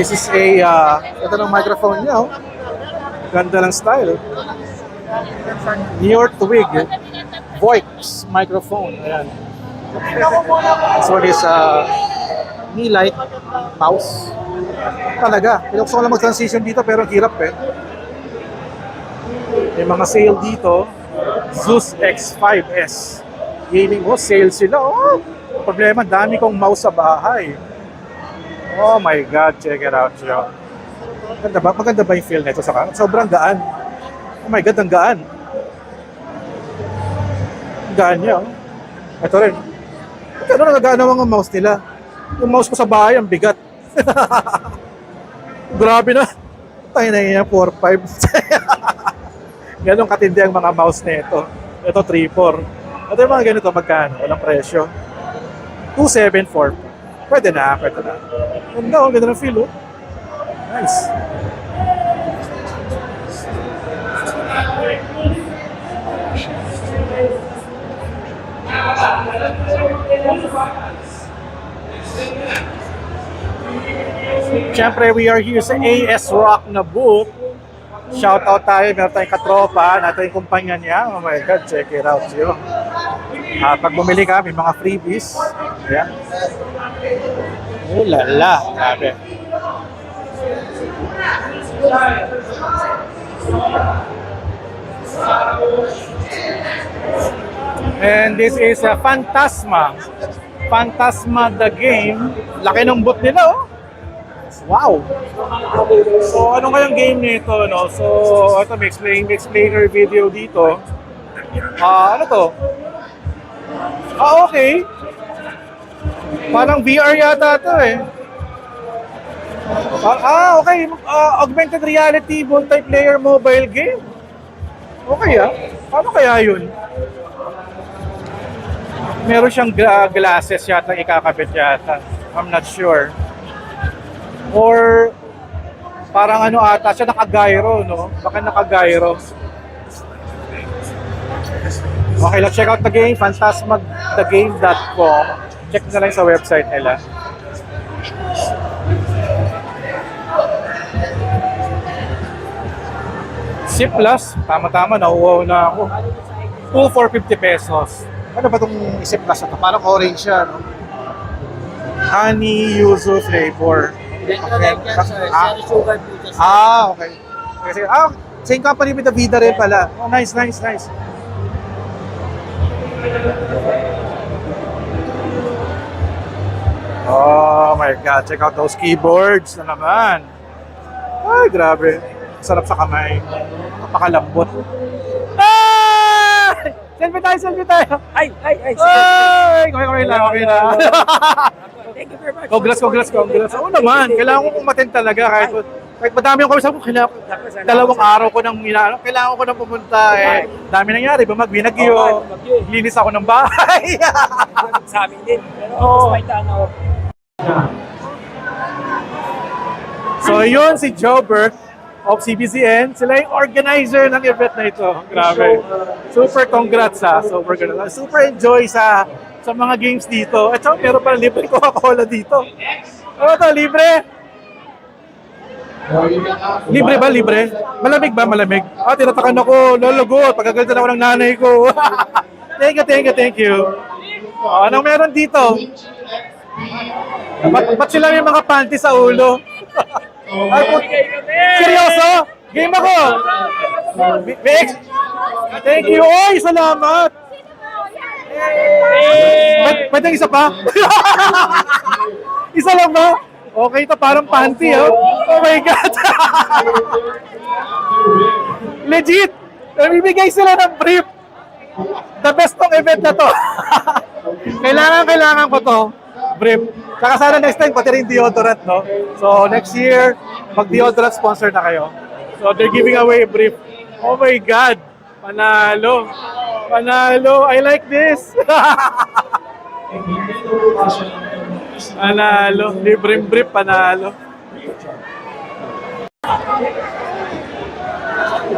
This is a, ito ng microphone niya, oh. Ganda ng style. Near Twig. Voix microphone. Ayan. This one is Nelight mouse. Talaga. Gusto ko lang mag-transition dito pero hirap eh. May mga sale dito. Zeus X5S. Gaming ko, sale sila. Oh, problema, dami kong mouse sa bahay. Oh my God, check it out, yo. Maganda ba? Maganda ba yung feel nito sa kanan? Sobrang gaan. Oh my God, ang gaan. Ang gaan niya, oh. Ito rin. Ito na nagaan ang mga mouse nila. Yung mouse ko sa bahay, ang bigat. Grabe na. Tayo na yan, 4.5. Ganun katindi ang mga mouse na ito. Ito, 3.4. Ito yung mga ganito, magkano? Walang presyo. 2.7.4. Pwede na, pwede na. Ganda, oh, ganda ng feel, oh. Nice. Siyempre, we are here sa AS Rock na booth. Shoutout tayo, meron tayong katropa, natin yung kumpanya niya. Oh my God, check it out yun. Pag bumili ka, may mga freebies. Ayan. Oh lala, grabe. And this is a Phantasma. Phantasma the game. Laki ng booth nila, oh. Wow! So, ano kayang game nito, no? So, ito, may explainer video dito. Ano to? Okay. Parang VR yata to eh. Okay. Augmented reality multiplayer mobile game. Okay Paano kaya yun? Meron siyang glasses yata, ikakabit yata. I'm not sure. Or parang ano ata siya, naka-gyro, no? Baka naka-gyro. Okay, let's check out the game, phantasmagthegame.com. Check na lang sa website nila. C+, tama-tama, nauuwaw na ako. 2,450 pesos. Ano ba itong C+? Ito? Parang orange siya, no? Honey yuzu flavor. Okay. Okay. Kasi, same company with the Vida rin pala. Oh, nice. Oh my God, check out those keyboards na naman. Ay, grabe. Sarap sa kamay. Napakalambot. Ay! Selfie tayo. Ay! Okay na. Thank you very much. Congrats. Oo naman, kailangan ko umattend talaga kahit madami yung kausap ko, dalawang araw ko nang kailangan ko nang pumunta eh. Dami nangyari, binagyo, linis ako ng bahay. Sa amin din. Pero despite ano. So yun si Jobert of CBCN, sila yung organizer ng event na ito. Grabe. Super congrats Super enjoy sa mga games dito. At saka meron pa libre Coca-Cola dito. Ano to, libre? Libre ba? Libre? Malamig ba? Malamig? Tinatakan ako. Lologot. Pagkagalitan ako ng nanay ko. Thank you. Anong meron dito? Ba't sila may mga panty sa ulo? Seryoso? Game ako! Thank you! Oy, salamat! Pwede isa pa? Isa lang ba? Okay, ito parang panty, oh. Oh my God! Legit! Namibigay sila ng brief. The best tong event na to. Kailangan ko to. Brief. Saka sana next time, pati rin deodorant, no? So, next year, mag-deodorant sponsor na kayo. So, they're giving away a brief. Oh my God! Panalo! I like this! Panalo! Libreng brief, panalo.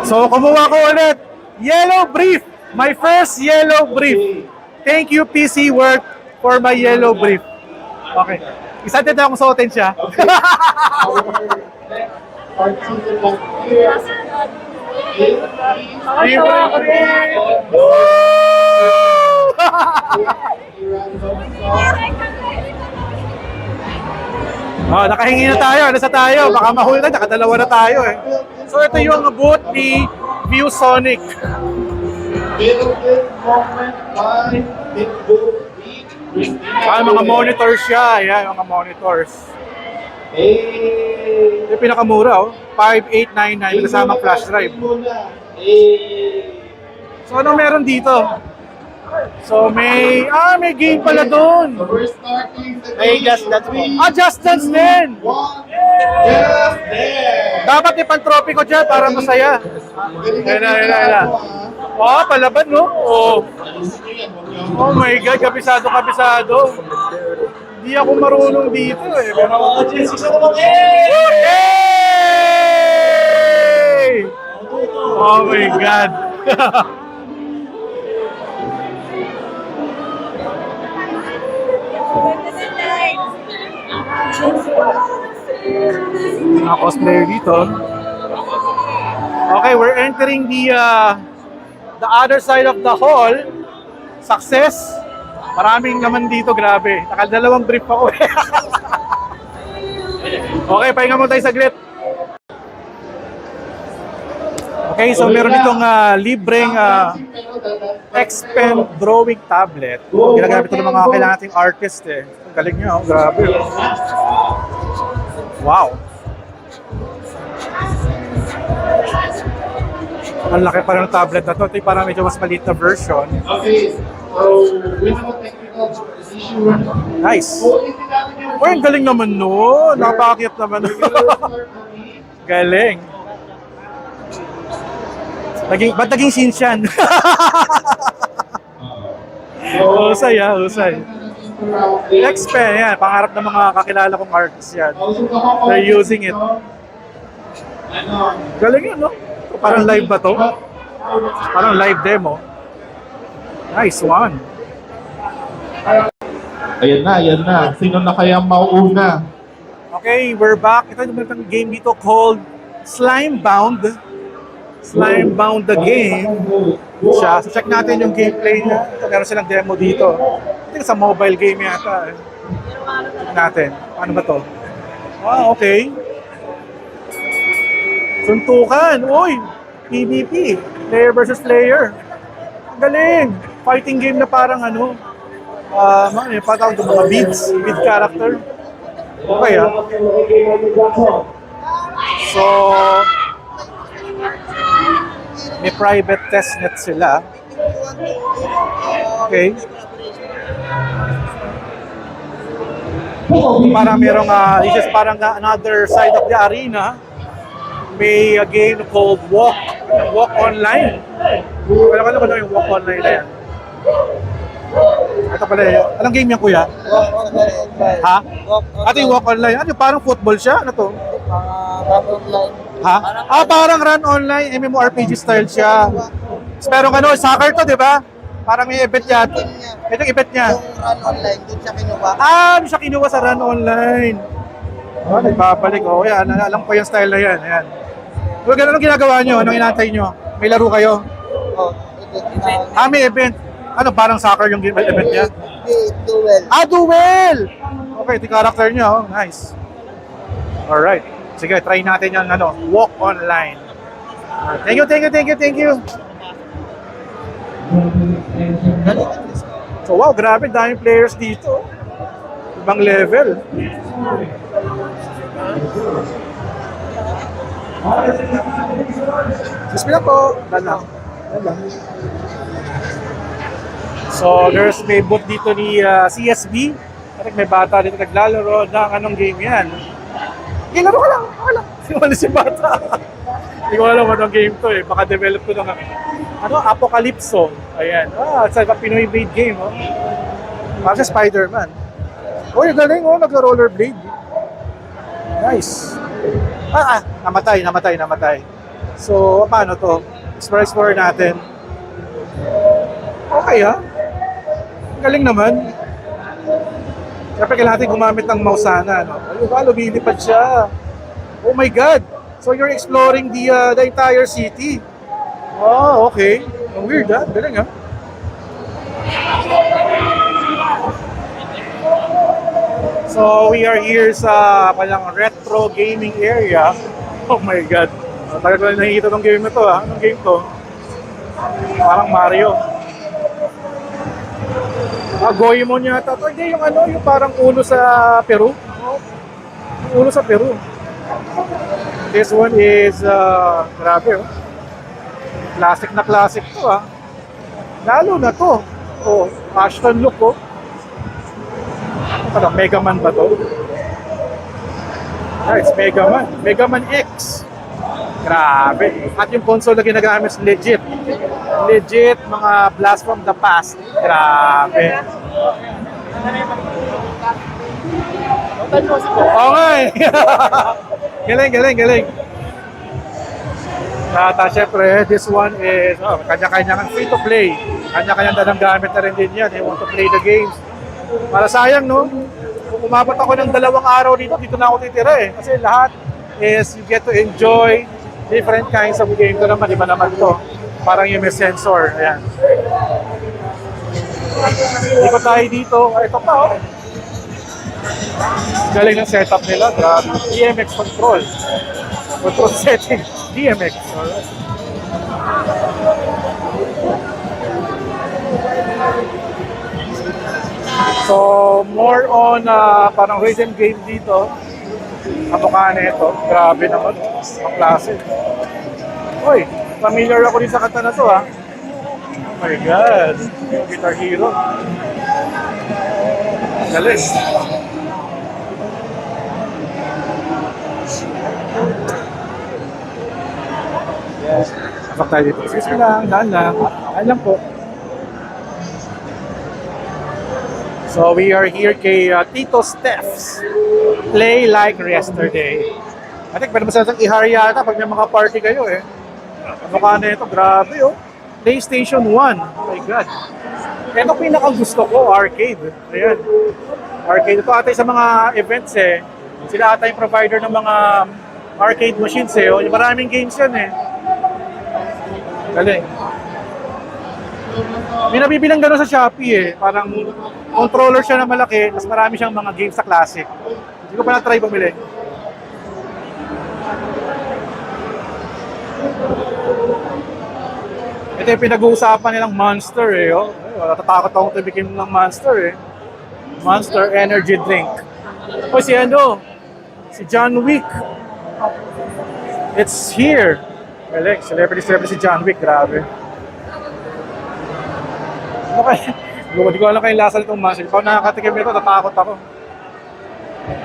So, kumuha ko ulit. Yellow brief! My first yellow brief. Thank you, PC Work, for my yellow brief. Okay. Excited na akong suotin siya. Oh, nakahingi na tayo. Nasa tayo? Baka mahuli na. Nakadalawa na tayo eh. So ito yung booth ni ViewSonic. Mga monitors siya. Ayan, mga monitors. Yung pinakamura oh. 5,899 kasama flash drive. So ano meron dito? So may game pala doon. May Just Dance po. Just Dance din. Dapat ipang-trophy ko dyan para masaya. Ayan. Oh, palaban no? Oh my God, kabisado. Hindi ako marunong dito eh. Pero... Yay! Oh my God. Mga cosplayer dito. Okay, we're entering the other side of the hall. Success. Maraming naman dito, grabe. Nakadalawang brief ako eh. Okay, pahinga mo tayo saglit. Okay, so meron itong libreng X-Pen drawing tablet. Ginagamit ito ng mga kailangan nating artist eh. Ang galing niya, oh. Grabe. Oh. Wow. Ang laki pa ng tablet na to. Ito yung parang medyo mas maliit na version. Okay, so we have a technical issue. Nice. Uy, ang galing naman no. Napakakit naman. Galing. Ba't naging scenes yan? Husay. X-Pen, yan. Pangarap ng mga kakilala kong artists yan. They're using it. Galing yan, no? Parang live ba to? Parang live demo. Nice one. Ayan na. Sino na kaya mauuna? Okay, we're back. Ito yung game dito called Slimebound. Slimebound the game. Siya. So check natin yung gameplay niya. Ito, meron silang demo dito. Ito sa mobile game yata. Check natin. Ano ba to? Okay. Suntukan. Uy! PvP. Player versus player. Ang galing. Fighting game na parang ano. Patawag ito mga beads. Bead character. Okay So, may private testnet sila. Okay. Parang merong, this is parang another side of the arena. May a game called Walk Online. Wala ka naman yung Walk Online na yan. Ito pala yun. Anong game yan, kuya? Ha? Ito yung Walk Online. Ano yung parang football siya? Ano to? Run online. Ha? Parang run online, MMORPG style siya. Pero ano, soccer to, di ba? Parang may event yan. Ito yung event niya. Yung run online, doon siya kinuha. Doon siya kinuha sa run online. Nagbabalik. Yan. Alam ko yung style na yan. Ayan. So, ganun ang ginagawa nyo? Anong inaantay nyo? May laro kayo? Event. May event. Ano, parang soccer yung event niya? Duel. Duel! Okay, ito yung character niya. Nice. Alright. Sige, try natin yung Walk Online. Thank you. So wow, grabe, daming players dito. Ibang level. Excuse me lang po. Dalang. So there's may booth dito ni CSB. May bata dito naglalaro ng anong game yan. Laro ka lang. Wala si bata. Hindi ko alam anong game to eh. Baka develop ko ng Apocalypso. Ayan. It's like a Pinoy-made game. Parang sa Spider-Man. Yung galing nagro-rollerblade. Nice. Namatay. So, paano to? Explore natin. Okay Galing naman. Siyempre kailangan natin gumamit ng mouse sana, no? Ayun ba, lumilipad siya. Oh my God! So you're exploring the entire city. Oh, okay. Ang weird, ha? Galing, ha? So we are here sa palang retro gaming area. Oh my God! Tagal ko na nakikita tong game na to, ha? Anong game to? Parang Mario. Goemon yata to. Hindi, yung ano, yung parang ulo sa Peru. Yung ulo sa Peru. This one is, grabe, oh. Classic na classic to, ah. Lalo na to. Oh, Ashton look, oh. Ano, Mega Man ba to? Yeah, it's Mega Man. Mega Man X. Grabe. At yung console na ginagamit is legit. Legit, mga blast from the past. Grabe. Okay. Galing, galing, galing. At syempre, this one is kanya-kanyang free to play. Kanya-kanyang dalang gamit na rin din yan. They want to play the games. Para sayang, no? Kung umabot ako ng 2 araw dito na ako titira eh. Kasi lahat is you get to enjoy different kinds of game. Ito naman, iba naman to. Parang yung may sensor. Ayan. Ikot tayo dito. Ito pa, oh. Galing ng setup nila. Grabe. DMX control. Control setting. DMX. Alright. So, more on parang rhythm game dito. Kamukha na ito. Grabe naman. Ang klase. Uy, familiar ako din sa kanta na to, ha. Oh my God. Guitar Hero. Galing. Kapag tayo dito. Sige lang, daan lang. Daan lang po. So we are here kay Tito Steph's Play Like Yesterday. I think pwede masalang i-hurry yata pag may mga party kayo eh. Mukha na ito, grabe oh. PlayStation 1, oh my God. Ito pinakang gusto ko, arcade. Ayan. Arcade. Ito ata sa mga events eh. Sila ata yung provider ng mga arcade machines eh. Maraming games yan eh. Galing. May nabibilang gano'n sa Shopee eh. Parang controller siya na malaki, tapos marami siyang mga games sa classic. Hindi ko pa na-try bumili. Ito yung pinag-uusapan nilang Monster eh. Oh. Natatakot akong tibikin ng Monster eh. Monster Energy Drink. O si ano? Si John Wick. It's here. Alex, celebrity si John Wick. Grabe. Hindi ko alam kayong lasa nitong muscle. Pag nakakatikim nito, natakot ako.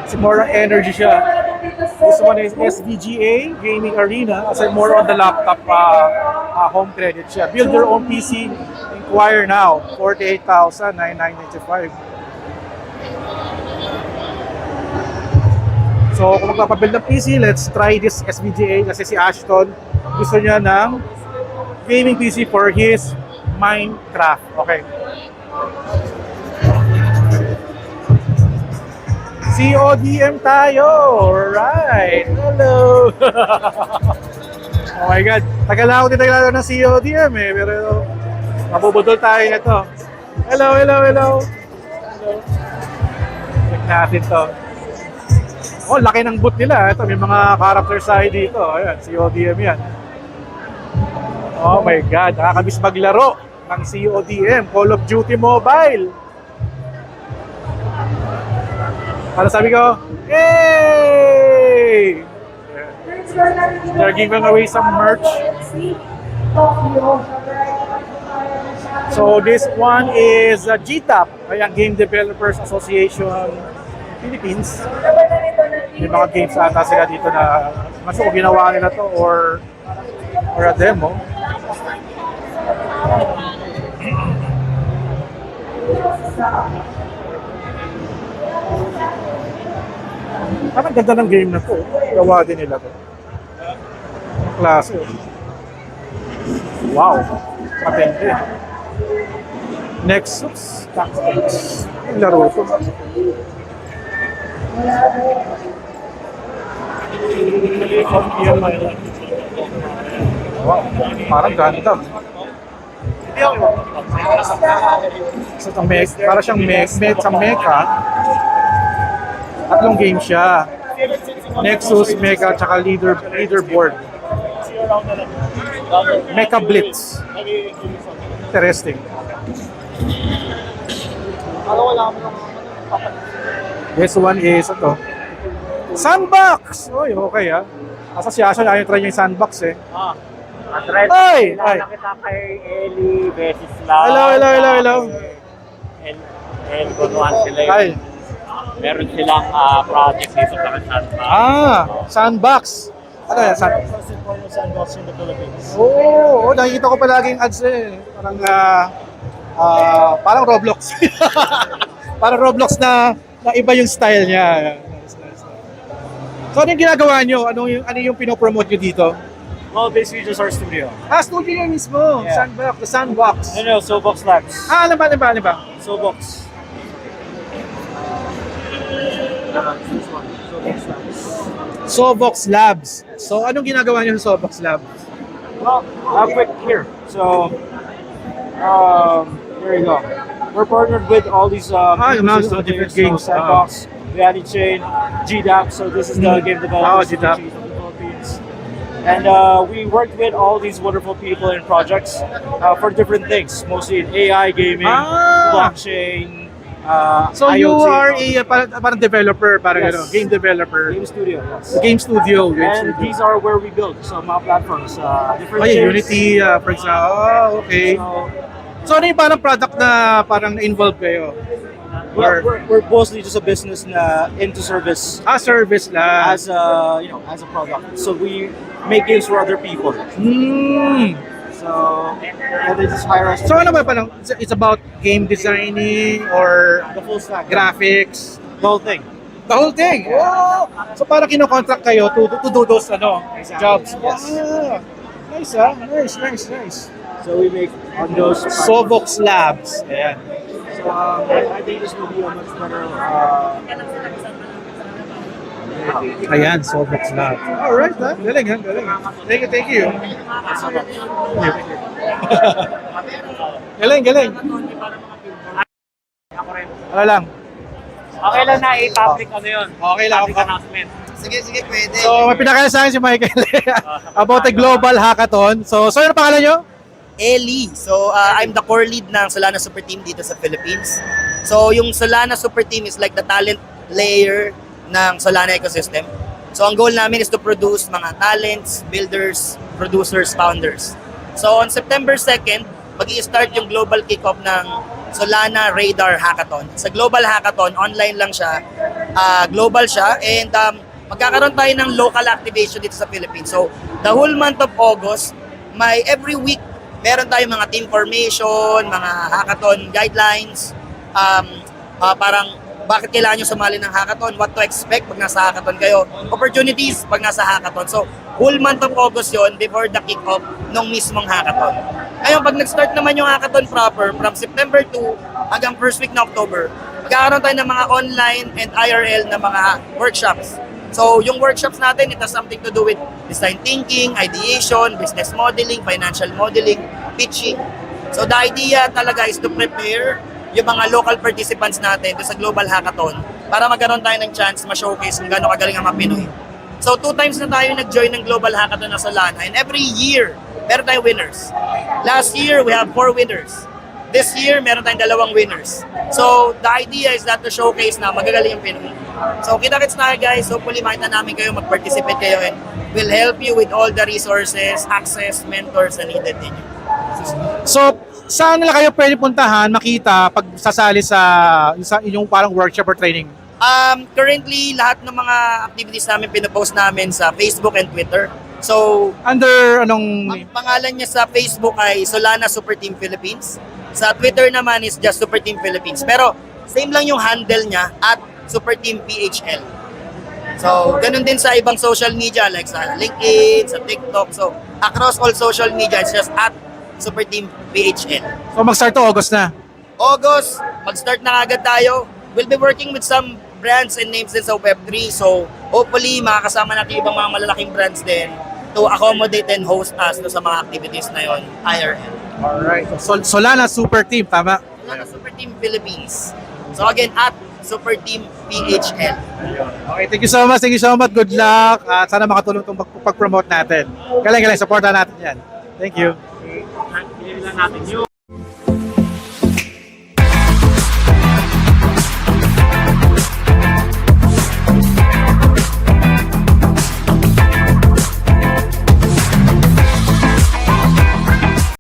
Kasi more on energy siya. This one is SVGA Gaming Arena. Kasi more on the laptop home credit siya. Build your own PC. Inquire now. 48,995. So kung magpapabuild ng PC, let's try this SVGA. Kasi si Ashton gusto niya ng gaming PC for his Minecraft. Okay. CODM tayo! Alright! Hello! Oh my God! Tagal na ako tinagalaro ng CODM eh. Pero mabubudol tayo na to. Hello! Hello! Hello! Hello! Check natin to. Oh, laki ng boot nila. Ito, may mga character side dito. Ayan, CODM yan. Oh my God! Nakakabis maglaro ng CODM. Call of Duty Mobile. Para sabi ko, yay! They're giving away some merch. So this one is GTAP, ayan, Game Developers Association Philippines. May mga games ata sila dito na mas kung ginawa nila to or a demo. Parang ganda ng game na to. Gawa din nila to. Klase. Wow. Patente. Nexus Tactics. Yung laro to. Wow, parang ganda. So, para siyang mecha. Tatlong game siya. Nexus, Mecha, tsaka leaderboard. Mecha Blitz. Interesting. This one is ito. Sandbox! Oy, okay ah. Association, ayaw try niya yung sandbox eh. Andres, Ay! kilala kita kay Eli, Besis lang. Hello. And gunuan sila yun. Ay. Meron silang project dito sa Sandbox. Sandbox. Ano yan? Sandbox in the Philippines. Oo, nakikita ko palaging ads eh. Parang Roblox. Parang Roblox na iba yung style niya. Nice. So ano yung ginagawa nyo? Ano yung pinopromote nyo dito? Well, basically just our studio. Studio yun mismo. Yeah. The Sandbox. No, Sobox Labs. Ano ba? Sobox. Sobox Labs. So anong ginagawa nyo sa Sobox Labs? Well, quick here. So, there you go. We're partnered with all these yung mga ecosystem different players, games. Sandbox, Reality Chain, GDAP. So this is the game development GDAP. association of the Philippines. And we worked with all these wonderful people in projects for different things, mostly in AI gaming, blockchain, So IoT, you are parang developer, parang Yes. game developer. game studio. Yes. Game studio. And these are where we build so mga platforms, different Ay, chains. Unity, for example. Okay. So, So ano yung parang product na parang na-involve kayo? we're mostly just a business na into service Service lang. as a as a product. So we make games for other people. So they just hire us. So ano ba parang it's about game designing or The full stack, graphics? the whole thing. The whole thing. Wow. So parang kino-contract kayo to do those Exactly. jobs. Yes. Nice. So we make on those. Sobox Labs. Ayan. So I think this will be a much better. Ayan, Sobox Labs. Alright, ha? Galing. Thank you. Galing. Ano lang? Okay lang na i-public ano yun. Okay lang. Public announcement. Sige, pwede. So, may pinakala sa akin si Michael about the Global Hackathon. So ano pangalan nyo? Eli. So, I'm the core lead ng Solana Super Team dito sa Philippines. So, yung Solana Super Team is like the talent layer ng Solana ecosystem. So, ang goal namin is to produce mga talents, builders, producers, founders. So, on September 2nd, mag-i-start yung global kickoff ng Solana Radar Hackathon. Sa Global Hackathon, online lang siya, global siya, and magkakaroon tayo ng local activation dito sa Philippines. So, the whole month of August, every week, meron tayong mga team formation, mga hackathon guidelines, parang bakit kailangan nyo sumali ng hackathon, what to expect pag nasa hackathon kayo, opportunities pag nasa hackathon. So, whole month of August yon before the kick-off nung mismong hackathon. Ngayon, pag nag-start naman yung hackathon proper, from September 2 hanggang first week na October, magkakaroon tayo ng mga online and IRL na mga workshops. So, yung workshops natin, it has something to do with design thinking, ideation, business modeling, financial modeling, pitching. So, the idea talaga is to prepare yung mga local participants natin sa Global Hackathon para magkaroon tayo ng chance ma-showcase kung gaano kagaling ang mga Pinoy. So, 2 times na tayo nag-join ng Global Hackathon na Solana, and every year, meron tayong winners. Last year, we have 4 winners. This year, meron tayong 2 winners. So, the idea is that to showcase na magagaling yung Pinoy. So, kita-kits na guys. Hopefully, makita namin kayo, mag-participate kayo, and we'll help you with all the resources, access, mentors na needed ninyo. So, saan nila kayo pwede puntahan, makita pag sasali sa inyong parang workshop or training? Currently, lahat ng mga activities namin, pinopost namin sa Facebook and Twitter. So, Under anong... ang pangalan niya sa Facebook ay Solana Super Team Philippines. Sa Twitter naman is just Super Team Philippines. Pero, same lang yung handle niya at Super Team PHL. So, ganun din sa ibang social media like sa LinkedIn, sa TikTok. So, across all social media, it's just at Super Team PHL. So, mag-start to August na. August, mag-start na agad tayo. We'll be working with some brands and names din sa Web3. So, hopefully, makakasama natin ibang mga malalaking brands din to accommodate and host us sa mga activities na yon IRL. Alright. Solana Super Team, tama? Solana Super Team Philippines. So again, at Super Team PHL. Okay, thank you so much. Thank you so much. Good luck. At sana makatulong itong pag-promote natin. Galing, supportan natin yan. Thank you. Hindi lang natin yung